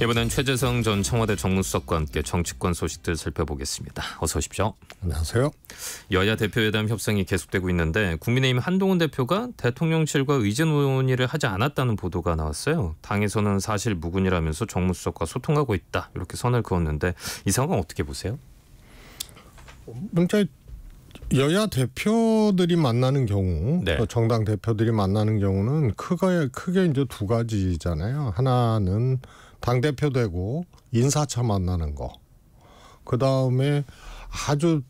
이번엔 최재성 전 청와대 정무수석과 함께 정치권 소식들 살펴보겠습니다. 어서 오십시오. 안녕하세요. 여야 대표회담 협상이 계속되고 있는데 국민의힘 한동훈 대표가 대통령실과 의제 논의를 하지 않았다는 보도가 나왔어요. 당에서는 사실 무근이라면서 정무수석과 소통하고 있다 이렇게 선을 그었는데 이 상황 어떻게 보세요? 문자 여야 대표들이 만나는 경우, 네. 정당 대표들이 만나는 경우는 크게 이제 두 가지잖아요. 하나는 당 대표 되고 인사차 만나는 거. 그 다음에 아주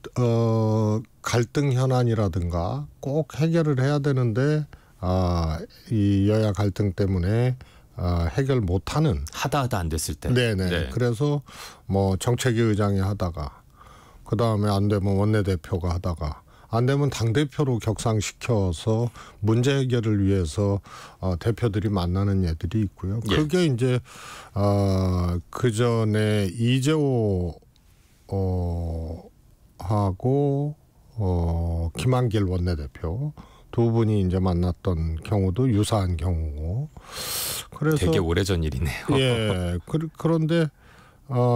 갈등 현안이라든가 꼭 해결을 해야 되는데 이 여야 갈등 때문에 해결 못하는 하다 안 됐을 때. 네네. 네. 그래서 뭐 정책위 의장이 하다가 그 다음에 안 되면 원내대표가 하다가 안 되면 당대표로 격상시켜서 문제 해결을 위해서 대표들이 만나는 예들이 있고요. 예. 그게 이제 그 전에 이재호 하고 김한길 원내대표 두 분이 이제 만났던 경우도 유사한 경우고. 그래서 되게 오래전 일이네요. 예. 그런데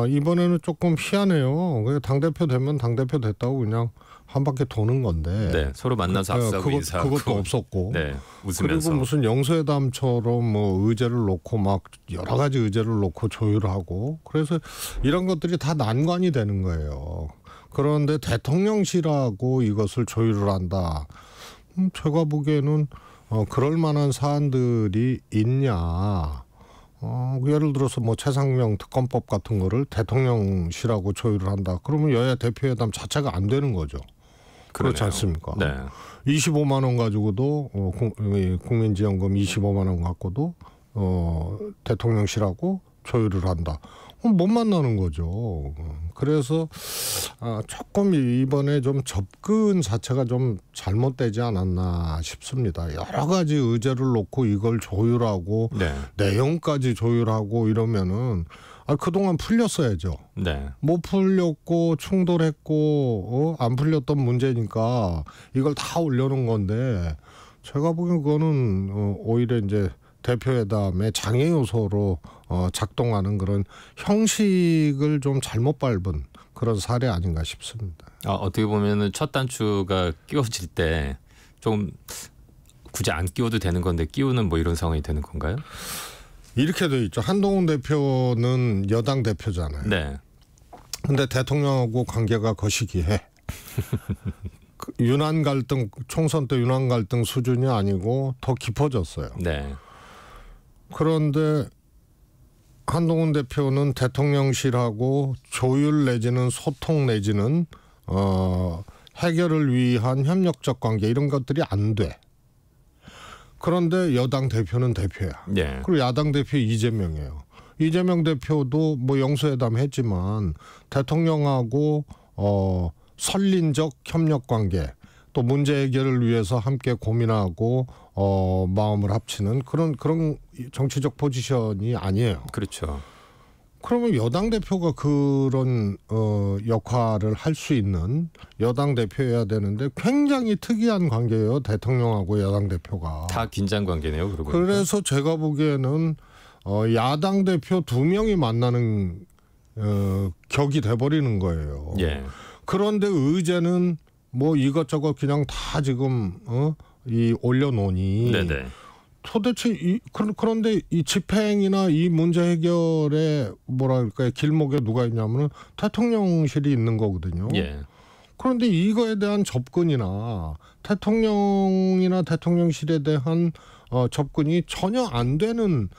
이번에는 조금 희한해요. 당대표 되면 당대표 됐다고 그냥 한 바퀴 도는 건데. 네, 서로 만나서 악수하고 인사하고. 그것도 없었고. 네, 웃으면서. 그리고 무슨 영수회담처럼 뭐 의제를 놓고 막 여러 가지 의제를 놓고 조율하고. 그래서 이런 것들이 다 난관이 되는 거예요. 그런데 대통령실하고 이것을 조율을 한다. 제가 보기에는 그럴 만한 사안들이 있냐. 예를 들어서 뭐 최상명 특검법 같은 거를 대통령실하고 조율을 한다. 그러면 여야 대표회담 자체가 안 되는 거죠. 그러네요. 그렇지 않습니까? 네. 25만 원 가지고도 국민지원금 25만 원 갖고도 대통령실하고 조율을 한다. 못 만나는 거죠. 그래서 조금 이번에 좀 접근 자체가 좀 잘못되지 않았나 싶습니다. 여러 가지 의제를 놓고 이걸 조율하고 네. 내용까지 조율하고 이러면은 그동안 풀렸어야죠. 네. 못 풀렸고 충돌했고 안 풀렸던 문제니까 이걸 다 올려놓은 건데 제가 보기엔 그거는 오히려 이제 대표회담의 장애 요소로 작동하는 그런 형식을 좀 잘못 밟은 그런 사례 아닌가 싶습니다. 어떻게 보면은 첫 단추가 끼워질 때 좀 굳이 안 끼워도 되는 건데 끼우는 뭐 이런 상황이 되는 건가요? 이렇게 돼 있죠. 한동훈 대표는 여당 대표잖아요. 네. 근데 대통령하고 관계가 거시기해. 윤한 갈등, 총선 때 윤한 갈등 수준이 아니고 더 깊어졌어요. 네. 그런데 한동훈 대표는 대통령실하고 조율 내지는 소통 내지는 해결을 위한 협력적 관계 이런 것들이 안 돼. 그런데 여당 대표는 대표야. 네. 그리고 야당 대표 이재명이에요. 이재명 대표도 뭐 영수회담 했지만 대통령하고 선린적 협력 관계 또 문제 해결을 위해서 함께 고민하고 마음을 합치는 그런 정치적 포지션이 아니에요. 그렇죠. 그러면 여당 대표가 그런 역할을 할 수 있는 여당 대표여야 되는데 굉장히 특이한 관계예요. 대통령하고 여당 대표가. 다 긴장 관계네요. 그러고 그래서 제가 보기에는 야당 대표 2명이 만나는 격이 돼버리는 거예요. 예. 그런데 의제는 뭐 이것저것 그냥 다 지금 올려놓으니 네네. 도대체 그런데 이 집행이나 이 문제 해결에 뭐랄까요 길목에 누가 있냐면은 대통령실이 있는 거거든요. 예. 그런데 이거에 대한 접근이나 대통령이나 대통령실에 대한 접근이 전혀 안 되는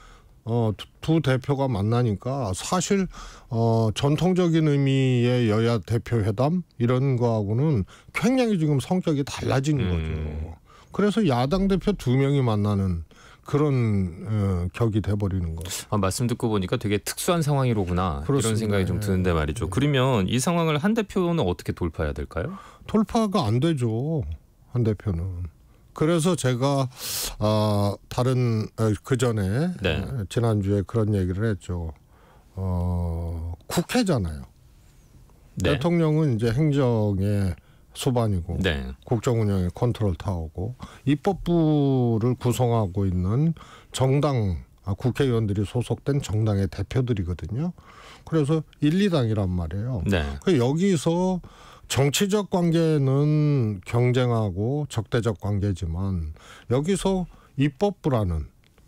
두 대표가 만나니까 사실 전통적인 의미의 여야 대표 회담 이런 거하고는 굉장히 지금 성격이 달라진 거죠. 그래서 야당 대표 2명이 만나는 그런 격이 돼버리는 거. 말씀 듣고 보니까 되게 특수한 상황이로구나. 그렇습니다. 이런 생각이 좀 드는데 말이죠. 그러면 이 상황을 한 대표는 어떻게 돌파해야 될까요? 돌파가 안 되죠. 한 대표는. 그래서 제가 다른 그 전에 네. 지난주에 그런 얘기를 했죠. 국회잖아요. 네. 대통령은 이제 행정의 수반이고 네. 국정운영의 컨트롤 타워고 입법부를 구성하고 있는 정당 국회의원들이 소속된 정당의 대표들이거든요. 그래서 1, 2당이란 말이에요. 네. 여기서 정치적 관계는 경쟁하고 적대적 관계지만 여기서 입법부라는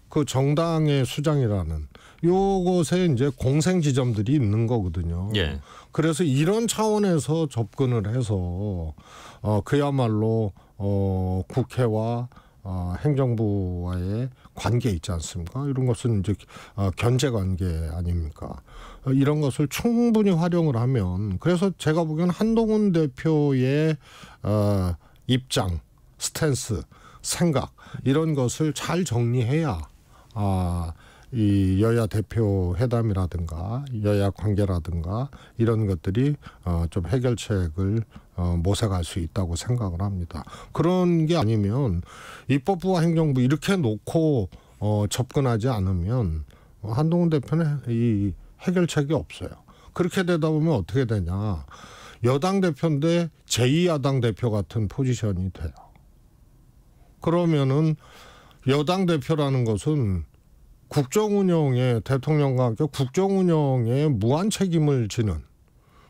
그 정당의 수장이라는 요것에 이제 공생 지점들이 있는 거거든요. 예. 그래서 이런 차원에서 접근을 해서 그야말로 국회와 행정부와의 관계 있지 않습니까? 이런 것은 이제 견제 관계 아닙니까? 이런 것을 충분히 활용을 하면 그래서 제가 보기에는 한동훈 대표의 입장, 스탠스, 생각 이런 것을 잘 정리해야 이 여야 대표 회담이라든가 여야 관계라든가 이런 것들이 좀 해결책을 모색할 수 있다고 생각을 합니다. 그런 게 아니면 입법부와 행정부 이렇게 놓고 접근하지 않으면 한동훈 대표는 이 해결책이 없어요. 그렇게 되다 보면 어떻게 되냐. 여당 대표인데 제2야당 대표 같은 포지션이 돼요. 그러면은 여당 대표라는 것은 국정운영에 대통령과 함께 국정운영에 무한 책임을 지는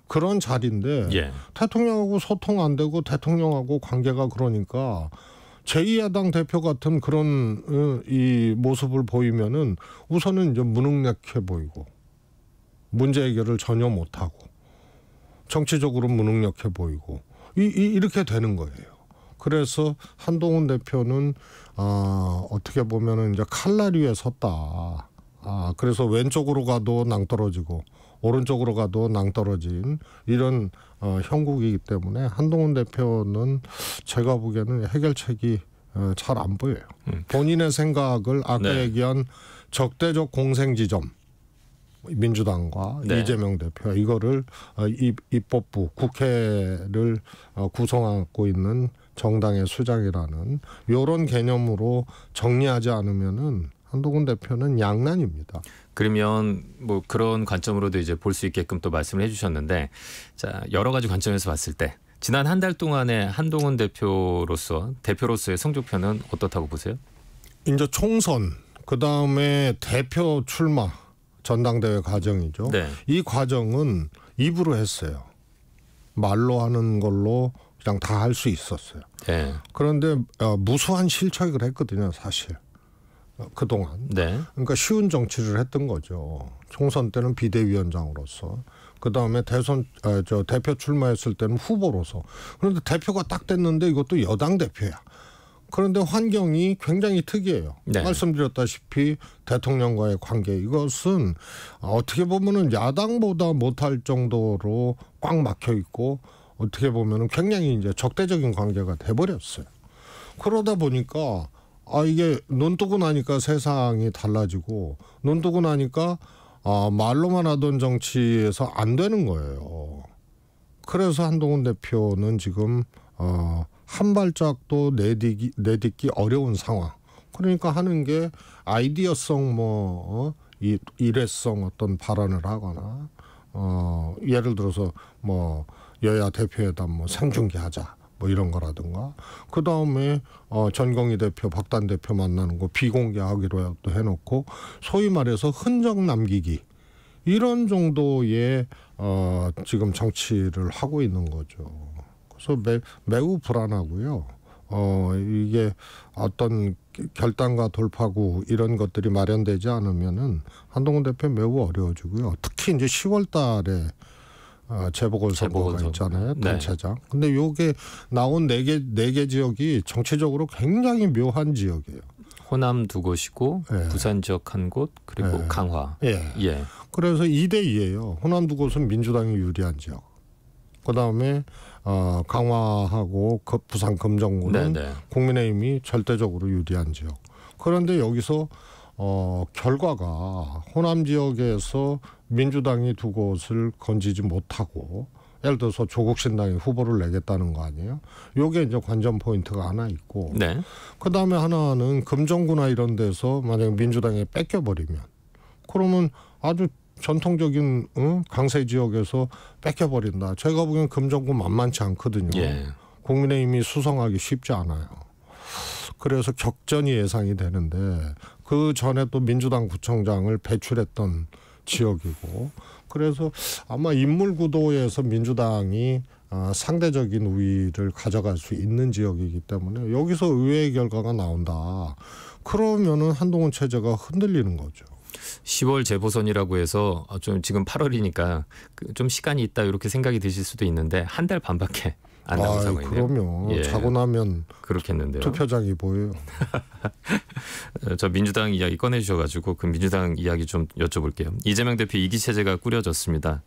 그런 자리인데 예. 대통령하고 소통 안 되고 대통령하고 관계가 그러니까 제2야당 대표 같은 그런 이 모습을 보이면은 우선은 이제 무능력해 보이고 문제 해결을 전혀 못하고 정치적으로 무능력해 보이고 이렇게 되는 거예요. 그래서 한동훈 대표는 어떻게 보면은 이제 칼날 위에 섰다. 그래서 왼쪽으로 가도 낭떠러지고 오른쪽으로 가도 낭떠러진 이런 형국이기 때문에 한동훈 대표는 제가 보기에는 해결책이 잘 안 보여요. 본인의 생각을 아까 네. 얘기한 적대적 공생지점 민주당과 네. 이재명 대표 이거를 입법부 국회를 구성하고 있는 정당의 수장이라는 이런 개념으로 정리하지 않으면은 한동훈 대표는 양난입니다. 그러면 뭐 그런 관점으로도 이제 볼 수 있게끔 또 말씀을 해주셨는데, 자 여러 가지 관점에서 봤을 때 지난 한 달 동안의 한동훈 대표로서의 성적표는 어떻다고 보세요? 이제 총선 그 다음에 대표 출마 전당대회 과정이죠. 네. 이 과정은 입으로 했어요. 말로 하는 걸로 그냥 다 할 수 있었어요. 네. 그런데 무수한 실책을 했거든요, 사실. 그동안. 네. 그러니까 쉬운 정치를 했던 거죠. 총선 때는 비대위원장으로서. 그다음에 대표 출마했을 때는 후보로서. 그런데 대표가 딱 됐는데 이것도 여당 대표야. 그런데 환경이 굉장히 특이해요. 네. 말씀드렸다시피 대통령과의 관계 이것은 어떻게 보면은 야당보다 못할 정도로 꽉 막혀 있고 어떻게 보면은 굉장히 이제 적대적인 관계가 돼버렸어요. 그러다 보니까 이게 눈 뜨고 나니까 세상이 달라지고 눈 뜨고 나니까 말로만 하던 정치에서 안 되는 거예요. 그래서 한동훈 대표는 지금 한 발짝도 내딛기 어려운 상황. 그러니까 하는 게 아이디어성 일회성 어떤 발언을 하거나 예를 들어서 여야 대표회담 생중계하자 이런 거라든가 그 다음에 전경희 대표, 박단 대표 만나는 거 비공개하기로 해놓고 소위 말해서 흔적 남기기 이런 정도의 지금 정치를 하고 있는 거죠. 그래서 매우 불안하고요. 이게 어떤 결단과 돌파구 이런 것들이 마련되지 않으면은 한동훈 대표 매우 어려워지고요. 특히 이제 10월달에 재보궐선거가 있잖아요. 단체장. 네. 근데 요게 나온 네 개 지역이 정치적으로 굉장히 묘한 지역이에요. 호남 2곳이고 예. 부산 지역 1곳 그리고 예. 강화. 예. 예. 그래서 2대2예요. 호남 2곳은 민주당이 유리한 지역. 그다음에 강화하고 부산 금정구는 네네. 국민의힘이 절대적으로 유리한 지역. 그런데 여기서 결과가 호남 지역에서 민주당이 2곳을 건지지 못하고 예를 들어서 조국신당이 후보를 내겠다는 거 아니에요? 요게 이제 관전 포인트가 하나 있고 네. 그다음에 하나는 금정구나 이런 데서 만약에 민주당에 뺏겨버리면 그러면 아주 전통적인 강세 지역에서 뺏겨버린다. 제가 보기엔 금정구 만만치 않거든요. 예. 국민의힘이 수성하기 쉽지 않아요. 그래서 격전이 예상이 되는데 그 전에 또 민주당 구청장을 배출했던 지역이고 그래서 아마 인물 구도에서 민주당이 상대적인 우위를 가져갈 수 있는 지역이기 때문에 여기서 의외의 결과가 나온다. 그러면은 한동훈 체제가 흔들리는 거죠. 10월 재보선이라고 해서 좀 지금 8월이니까 좀 시간이 있다 이렇게 생각이 드실 수도 있는데 한 달 반밖에 안 남은 상황이네요. 그럼요. 예. 자고 나면 그렇겠는데요. 투표장이 보여요. 저 민주당 이야기 꺼내주셔가지고 그 민주당 이야기 좀 여쭤볼게요. 이재명 대표 2기 체제가 꾸려졌습니다.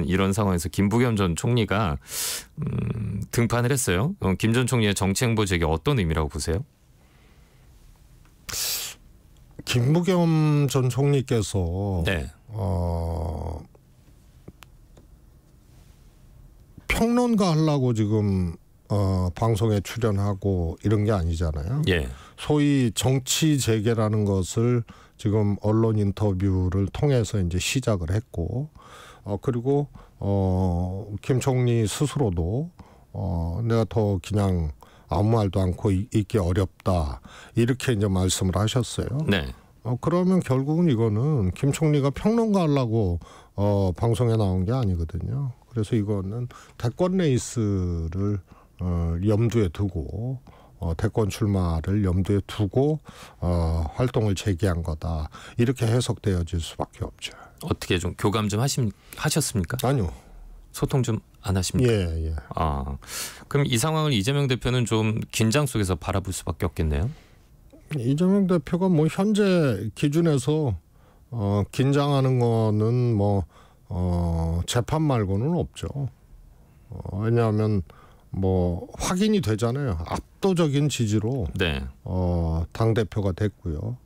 이런 상황에서 김부겸 전 총리가 등판을 했어요. 김 전 총리의 정치 행보직이 어떤 의미라고 보세요? 김부겸 전 총리께서 네. 평론가 하려고 지금 방송에 출연하고 이런 게 아니잖아요. 예. 소위 정치 재개라는 것을 지금 언론 인터뷰를 통해서 이제 시작을 했고 그리고 김 총리 스스로도 내가 더 그냥 아무 말도 않고 있기 어렵다 이렇게 이제 말씀을 하셨어요. 네. 그러면 결국은 이거는 김 총리가 평론가 하려고 방송에 나온 게 아니거든요. 그래서 이거는 대권 레이스를 염두에 두고 대권 출마를 염두에 두고 활동을 재개한 거다. 이렇게 해석되어질 수밖에 없죠. 어떻게 좀 교감 좀 하셨습니까? 아니요. 소통 좀 안 하십니까? 예. 그럼 이 상황을 이재명 대표는 좀 긴장 속에서 바라볼 수밖에 없겠네요. 이재명 대표가 뭐 현재 기준에서 긴장하는 거는 뭐 재판 말고는 없죠. 왜냐하면 뭐 확인이 되잖아요. 압도적인 지지로 네. 당 대표가 됐고요.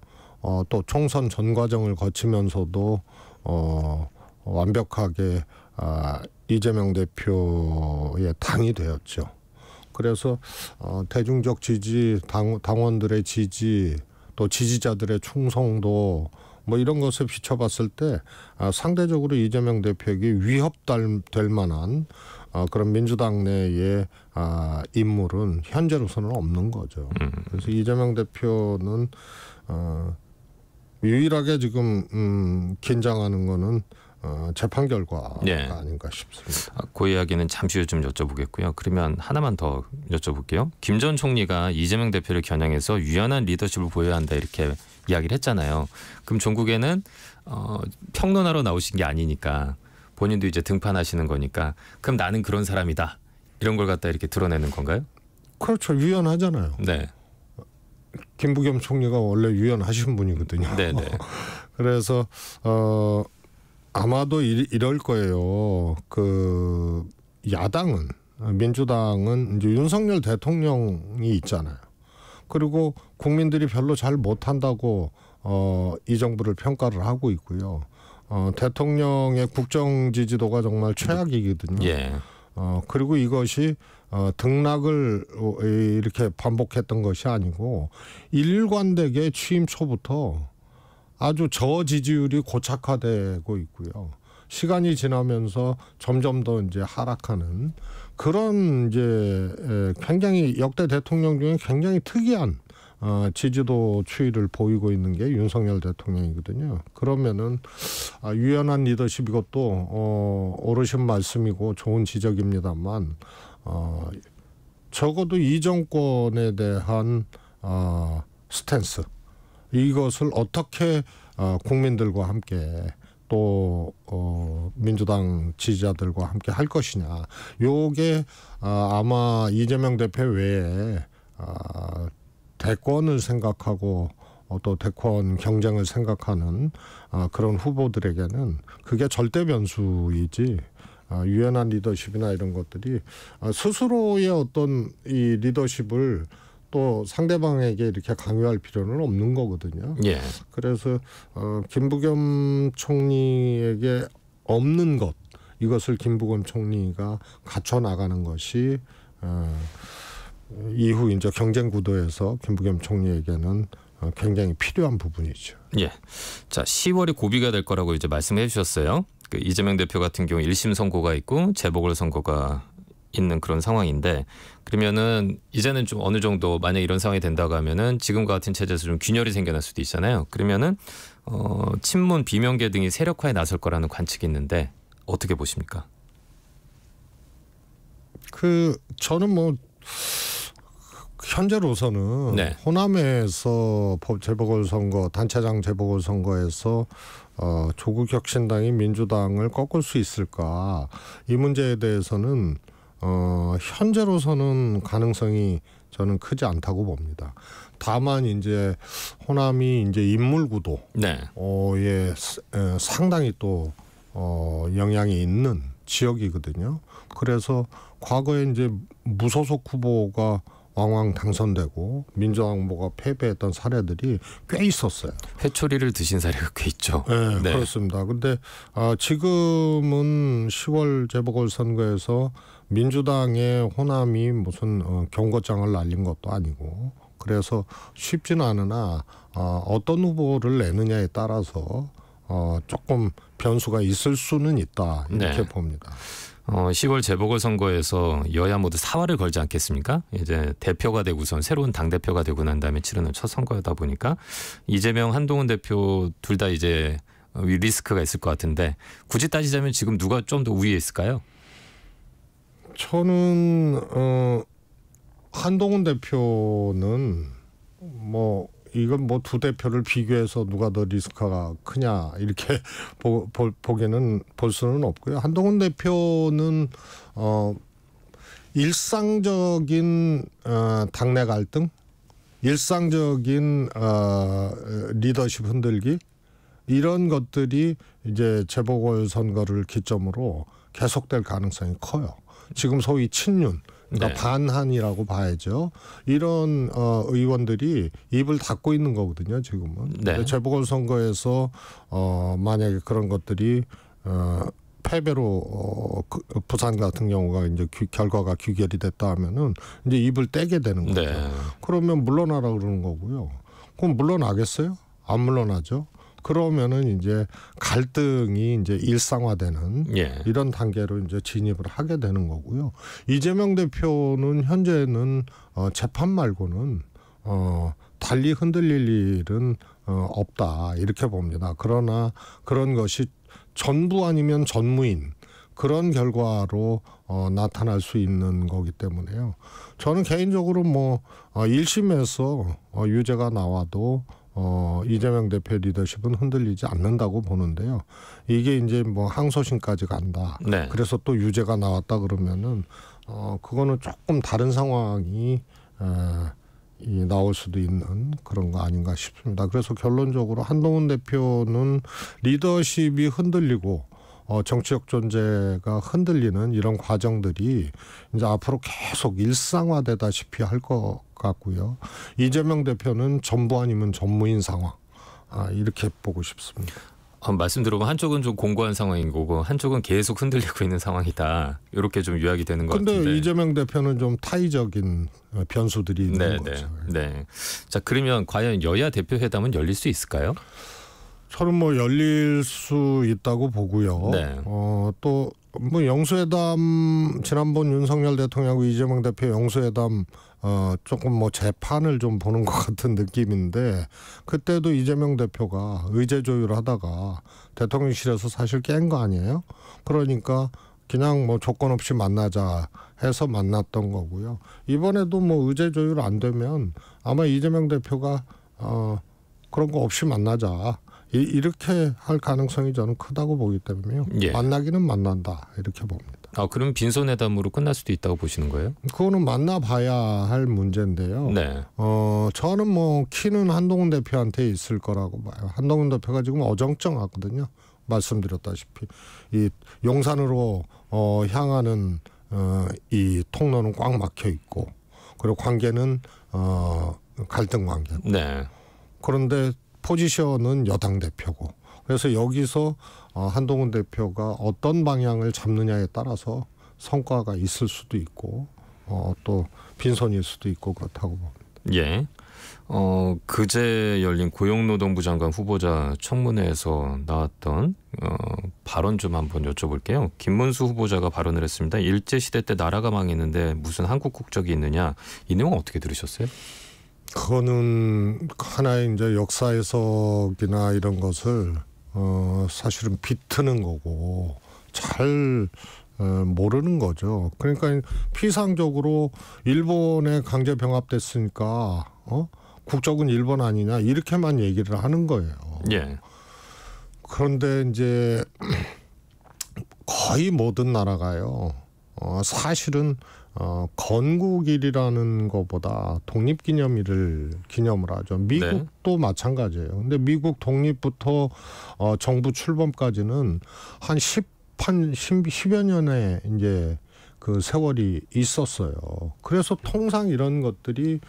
또 총선 전 과정을 거치면서도 완벽하게 이재명 대표의 당이 되었죠. 그래서 대중적 지지, 당원들의 지지, 또 지지자들의 충성도 뭐 이런 것을 비춰봤을 때 상대적으로 이재명 대표에게 위협될 만한 그런 민주당 내의 인물은 현재로서는 없는 거죠. 그래서 이재명 대표는 유일하게 지금 긴장하는 거는 재판 결과가 네. 아닌가 싶습니다. 그 이야기는 잠시 후 좀 여쭤보겠고요. 그러면 하나만 더 여쭤볼게요. 김 전 총리가 이재명 대표를 겨냥해서 유연한 리더십을 보여야 한다 이렇게 이야기를 했잖아요. 그럼 종국에는 평론하러 나오신 게 아니니까 본인도 이제 등판하시는 거니까 그럼 나는 그런 사람이다. 이런 걸 갖다 이렇게 드러내는 건가요? 그렇죠. 유연하잖아요. 네. 김부겸 총리가 원래 유연하신 분이거든요. 네네. 그래서 아마도 이럴 거예요. 그 야당은 민주당은 이제 윤석열 대통령이 있잖아요. 그리고 국민들이 별로 잘 못한다고 이 정부를 평가를 하고 있고요. 대통령의 국정 지지도가 정말 최악이거든요. 예. 그리고 이것이 등락을 이렇게 반복했던 것이 아니고 일관되게 취임 초부터 아주 저지지율이 고착화되고 있고요. 시간이 지나면서 점점 더 이제 하락하는 그런 이제 굉장히 역대 대통령 중에 굉장히 특이한 지지도 추이를 보이고 있는 게 윤석열 대통령이거든요. 그러면은 유연한 리더십 이것도 옳으신 말씀이고 좋은 지적입니다만 적어도 이 정권에 대한 스탠스 이것을 어떻게 국민들과 함께 또 민주당 지지자들과 함께 할 것이냐. 요게 아마 이재명 대표 외에 대권을 생각하고 또 대권 경쟁을 생각하는 그런 후보들에게는 그게 절대 변수이지 유연한 리더십이나 이런 것들이 스스로의 어떤 이 리더십을 또 상대방에게 이렇게 강요할 필요는 없는 거거든요. 예. 그래서 김부겸 총리에게 없는 것 이것을 김부겸 총리가 갖춰 나가는 것이 이후 이제 경쟁 구도에서 김부겸 총리에게는 굉장히 필요한 부분이죠. 예. 자, 10월이 고비가 될 거라고 이제 말씀해 주셨어요. 그 이재명 대표 같은 경우 1심 선고가 있고 재보궐 선고가 있는 그런 상황인데 그러면은 이제는 좀 어느 정도 만약 이런 상황이 된다고 하면은 지금과 같은 체제에서 좀 균열이 생겨날 수도 있잖아요. 그러면은 친문 비명계 등이 세력화에 나설 거라는 관측이 있는데 어떻게 보십니까? 저는 뭐 현재로서는 네. 호남에서 재보궐선거 단체장 재보궐선거에서 조국 혁신당이 민주당을 꺾을 수 있을까 이 문제에 대해서는 현재로서는 가능성이 저는 크지 않다고 봅니다. 다만 이제 호남이 이제 인물 구도 네. 예, 상당히 또 영향이 있는 지역이거든요. 그래서 과거에 이제 무소속 후보가 왕왕 당선되고 민주당 후보가 패배했던 사례들이 꽤 있었어요. 회초리를 드신 사례가 꽤 있죠. 네, 네. 그렇습니다. 근데 지금은 10월 재보궐선거에서 민주당의 호남이 무슨 경고장을 날린 것도 아니고 그래서 쉽지는 않으나 어떤 후보를 내느냐에 따라서 조금 변수가 있을 수는 있다 이렇게 네. 봅니다. 10월 재보궐선거에서 여야 모두 사활을 걸지 않겠습니까? 이제 대표가 되고선 새로운 당대표가 되고 난 다음에 치르는 첫 선거다 보니까 이재명, 한동훈 대표 둘 다 이제 리스크가 있을 것 같은데 굳이 따지자면 지금 누가 좀 더 우위에 있을까요? 저는 한동훈 대표는 뭐 이건 뭐 두 대표를 비교해서 누가 더 리스크가 크냐 이렇게 보기는 볼 수는 없고요. 한동훈 대표는 일상적인 당내 갈등, 일상적인 리더십 흔들기 이런 것들이 이제 재보궐선거를 기점으로 계속될 가능성이 커요. 지금 소위 친윤 그러니까 네. 반한이라고 봐야죠. 이런 의원들이 입을 닫고 있는 거거든요. 지금은. 네. 재보궐선거에서 만약에 그런 것들이 패배로 부산 같은 경우가 이제 결과가 규결이 됐다 하면은 이제 입을 떼게 되는 거죠. 네. 그러면 물러나라 그러는 거고요. 그럼 물러나겠어요? 안 물러나죠. 그러면은 이제 갈등이 이제 일상화되는 예. 이런 단계로 이제 진입을 하게 되는 거고요. 이재명 대표는 현재는 재판 말고는 달리 흔들릴 일은 없다 이렇게 봅니다. 그러나 그런 것이 전부 아니면 전무인 그런 결과로 나타날 수 있는 거기 때문에요. 저는 개인적으로 뭐 1심에서 유죄가 나와도 이재명 대표 리더십은 흔들리지 않는다고 보는데요. 이게 이제 뭐 항소심까지 간다. 네. 그래서 또 유죄가 나왔다 그러면은 그거는 조금 다른 상황이 나올 수도 있는 그런 거 아닌가 싶습니다. 그래서 결론적으로 한동훈 대표는 리더십이 흔들리고 정치적 존재가 흔들리는 이런 과정들이 이제 앞으로 계속 일상화되다시피 할 것 같고요. 이재명 대표는 전부 아니면 전무인 상황 이렇게 보고 싶습니다. 말씀 들어보면 한쪽은 좀 공고한 상황인 거고 한쪽은 계속 흔들리고 있는 상황이다. 이렇게 좀 요약이 되는 것 근데 같은데. 이재명 대표는 좀 타의적인 변수들이 있는 거죠. 네. 자, 그러면 과연 여야 대표 회담은 열릴 수 있을까요? 저는 뭐 열릴 수 있다고 보고요. 네. 또 뭐 영수회담 지난번 윤석열 대통령하고 이재명 대표 영수회담 조금 뭐 재판을 좀 보는 것 같은 느낌인데 그때도 이재명 대표가 의제 조율하다가 대통령실에서 사실 깬 거 아니에요? 그러니까 그냥 뭐 조건 없이 만나자 해서 만났던 거고요. 이번에도 뭐 의제 조율 안 되면 아마 이재명 대표가 그런 거 없이 만나자. 이렇게 할 가능성이 저는 크다고 보기 때문에요. 예. 만나기는 만난다 이렇게 봅니다. 그럼 빈손회담으로 끝날 수도 있다고 보시는 거예요? 그거는 만나봐야 할 문제인데요. 네. 저는 뭐 키는 한동훈 대표한테 있을 거라고 봐요. 한동훈 대표가 지금 어정쩡하거든요. 말씀드렸다시피 이 용산으로 향하는 이 통로는 꽉 막혀 있고 그리고 관계는 갈등 관계. 네. 그런데 포지션은 여당 대표고 그래서 여기서 한동훈 대표가 어떤 방향을 잡느냐에 따라서 성과가 있을 수도 있고 또 빈손일 수도 있고 그렇다고 봅니다. 예. 그제 열린 고용노동부 장관 후보자 청문회에서 나왔던 발언 좀 한번 여쭤볼게요. 김문수 후보자가 발언을 했습니다. 일제시대 때 나라가 망했는데 무슨 한국 국적이 있느냐. 이 내용 어떻게 들으셨어요? 그거는 하나의 이제 역사 해석이나 이런 것을 사실은 비트는 거고 잘 모르는 거죠. 그러니까 피상적으로 일본에 강제 병합됐으니까 국적은 일본 아니냐 이렇게만 얘기를 하는 거예요. 예. 그런데 이제 거의 모든 나라가요. 사실은 건국일이라는 것보다 독립기념일을 기념을 하죠. 미국도 마찬가지예요. 근데 미국 독립부터 정부 출범까지는 한 10여 년의 이제 그 세월이 있었어요. 그래서 통상 이런 것들이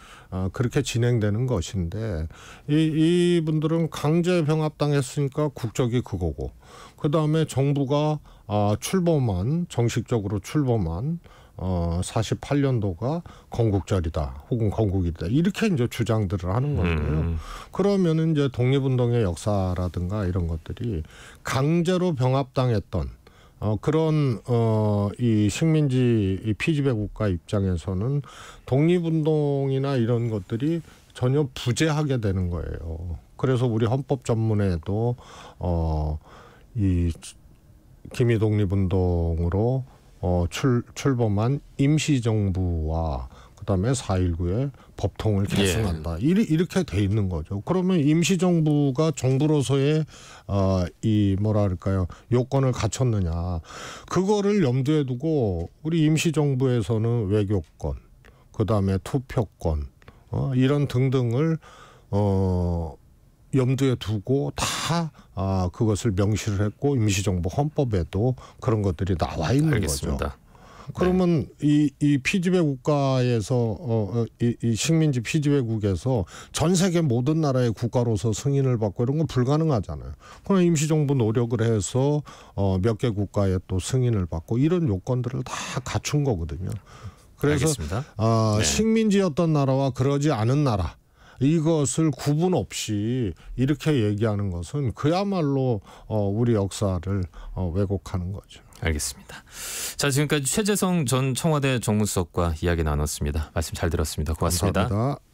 그렇게 진행되는 것인데 이분들은 강제 병합당했으니까 국적이 그거고 그다음에 정부가 정식적으로 출범한 48년도가 건국절이다 혹은 건국이다 이렇게 이제 주장들을 하는 건데요. 그러면은 이제 독립운동의 역사라든가 이런 것들이 강제로 병합당했던 그런 이 식민지 피지배 국가 입장에서는 독립운동이나 이런 것들이 전혀 부재하게 되는 거예요. 그래서 우리 헌법 전문에도 이 기미 독립운동으로 출범한 임시정부와 그다음에 4.19의 법통을 계승한다. 이렇게 돼 있는 거죠. 그러면 임시정부가 정부로서의 이 뭐랄까요 요건을 갖췄느냐. 그거를 염두에 두고 우리 임시정부에서는 외교권, 그다음에 투표권 이런 등등을 염두에 두고 다 그것을 명시를 했고 임시정부 헌법에도 그런 것들이 나와 있는 알겠습니다. 거죠. 그러면 이 피지배 국가에서 이 식민지 피지배국에서 전 세계 모든 나라의 국가로서 승인을 받고 이런 건 불가능하잖아요. 그럼 임시정부 노력을 해서 몇 개 국가에 또 승인을 받고 이런 요건들을 다 갖춘 거거든요. 그래서 알겠습니다. 식민지였던 나라와 그러지 않은 나라 이것을 구분 없이 이렇게 얘기하는 것은 그야말로 우리 역사를 왜곡하는 거죠. 알겠습니다. 자, 지금까지 최재성 전 청와대 정무수석과 이야기 나눴습니다. 말씀 잘 들었습니다. 고맙습니다. 감사합니다.